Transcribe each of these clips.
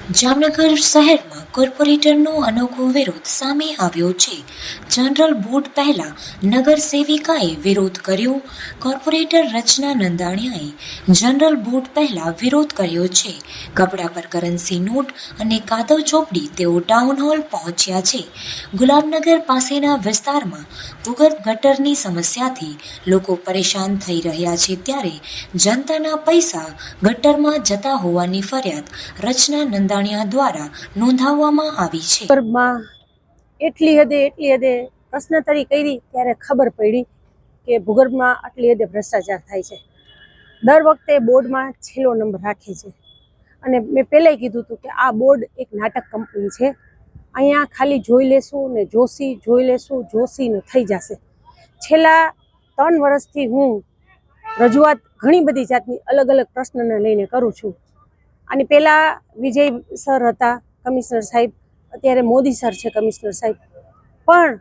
જામનગર શહેરમાં કોર્પોરેટરનો અનોખો વિરોધ સામે આવ્યો છે. જનરલ બોર્ડ પહેલા નગર સેવિકાએ વિરોધ કર્યો. કોર્પોરેટર રચના નંદાણીયાએ જનરલ બોર્ડ પહેલા વિરોધ કર્યો છે. કપડા પર કરન્સી નોટ અને કાદવ ચોપડી તેઓ ટાઉન હોલ પહોંચ્યા છે. ગુલાબનગર પાસેના વિસ્તારમાં ભૂગર્ભ ગટરની સમસ્યાથી લોકો પરેશાન થઈ રહ્યા છે, ત્યારે જનતાના પૈસા ગટરમાં જતા હોવાની ફરિયાદ રચના નંદાણીયા દ્વારા નોંધાવવામાં આવી છે. એટલી હદે પ્રશ્નોત્તરી કરી ત્યારે ખબર પડી કે ભૂગર્ભમાં આટલી હદે ભ્રષ્ટાચાર થાય છે. દર વખતે બોર્ડમાં છેલ્લો નંબર રાખે છે અને મેં પહેલાંય કીધું હતું કે આ બોર્ડ એક નાટક કંપની છે. અહીંયા ખાલી જોઈ લેશું ને જોઈ લેશું જોશીને થઈ જશે. છેલ્લા 3 વર્ષથી હું રજૂઆત ઘણી બધી જાતની અલગ અલગ પ્રશ્નને લઈને કરું છું. આની પહેલાં વિજય સર હતા કમિશનર સાહેબ, અત્યારે મોદી સર છે કમિશનર સાહેબ, પણ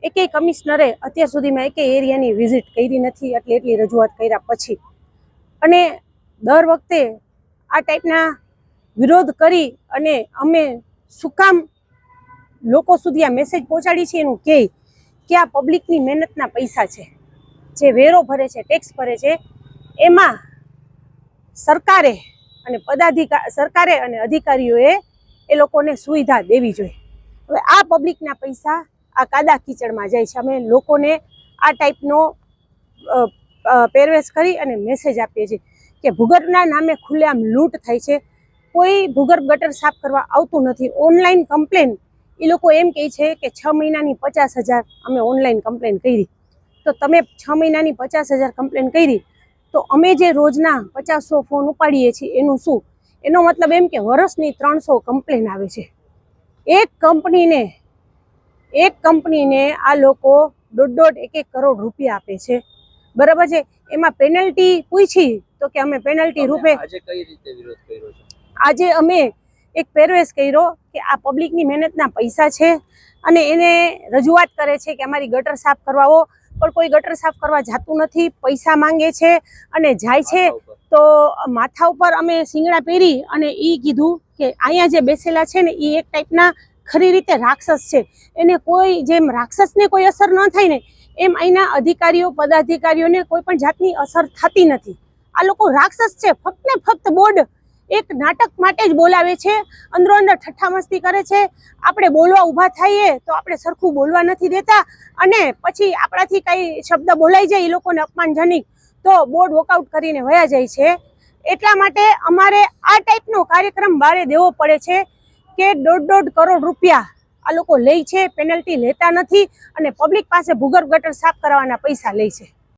એકેય કમિશનરે અત્યાર સુધીમાં એકેય એરિયાની વિઝિટ કરી નથી. એટલી રજૂઆત કર્યા પછી અને દર વખતે આ ટાઈપના વિરોધ કરી અને અમે શું કામ લોકો સુધી આ મેસેજ પહોંચાડી છે એનું કહે કે આ પબ્લિકની મહેનતના પૈસા છે, જે વેરો ભરે છે, ટેક્સ ભરે છે, એમાં સરકારે અને અધિકારીઓએ એ લોકોને સુવિધા દેવી જોઈએ. હવે આ પબ્લિકના પૈસા આ કાદા કીચડમાં જાય છે. અમે લોકોને આ ટાઈપનો પહેરવેશ કરી અને મેસેજ આપીએ છીએ કે ભૂગર્ભના નામે ખુલ્લેઆમ લૂંટ થાય છે. કોઈ ભૂગર્ભ ગટર સાફ કરવા આવતું નથી. ઓનલાઈન કમ્પ્લેન એ લોકો એમ કહે છે કે 6 મહિનાની 50,000 અમે ઓનલાઈન કમ્પ્લેન કરી. તો તમે 6 મહિનાની 50,000 કમ્પ્લેન કરી, તો અમે જે રોજના 50-100 ફોન ઉપાડીએ છીએ એનું શું? એનો મતલબ એમ કે વર્ષની 300 કમ્પ્લેન આવે છે. એક કંપનીને આ લોકો 1.5 કરોડ રૂપિયા આપે છે, બરાબર છે. એમાં પેનલ્ટી પૂછી તો કે અમે પેનલ્ટી રૂપે આજે કઈ રીતે વિરોધ કર્યો છે? આજે અમે એક પહેરવેશ કર્યો કે આ પબ્લિકની મહેનતના પૈસા છે અને એને રજૂઆત કરે છે કે અમારી ગટર સાફ કરવાઓ, પણ કોઈ ગટર સાફ કરવા જતું નથી. પૈસા માંગે છે અને જાય છે તો માથા ઉપર અમે શિંગડા પહેરી અને એ કીધું કે અહીંયા જે બેસેલા છે ને એ એક ટાઈપના ખરી રીતે રાક્ષસ છે. એને કોઈ જેમ રાક્ષસને કોઈ અસર ન થાય ને એમ અહીંના અધિકારીઓ પદાધિકારીઓને કોઈ પણ જાતની અસર થતી નથી. આ લોકો રાક્ષસ છે. ફક્ત ને ફક્ત બોર્ડ એક નાટક માટે જ બોલાવે છે, અંદરો અંદર ઠઠ્ઠા મસ્તી કરે છે. આપણે બોલવા ઊભા થઈએ તો આપણે સરખું બોલવા નથી દેતા અને પછી આપણાથી કઈ શબ્દ બોલાઈ જાય એ લોકોને અપમાનજનક તો બોર્ડ વોકઆઉટ કરીને વયા જાય છે. એટલા માટે અમારે આ ટાઈપનો કાર્યક્રમ બહાર દેવો પડે છે કે 1.5 કરોડ રૂપિયા આ લોકો લે છે, પેનલ્ટી લેતા નથી અને પબ્લિક પાસે ભૂગર્ભ ગટર સાફ કરવાના પૈસા લે છે.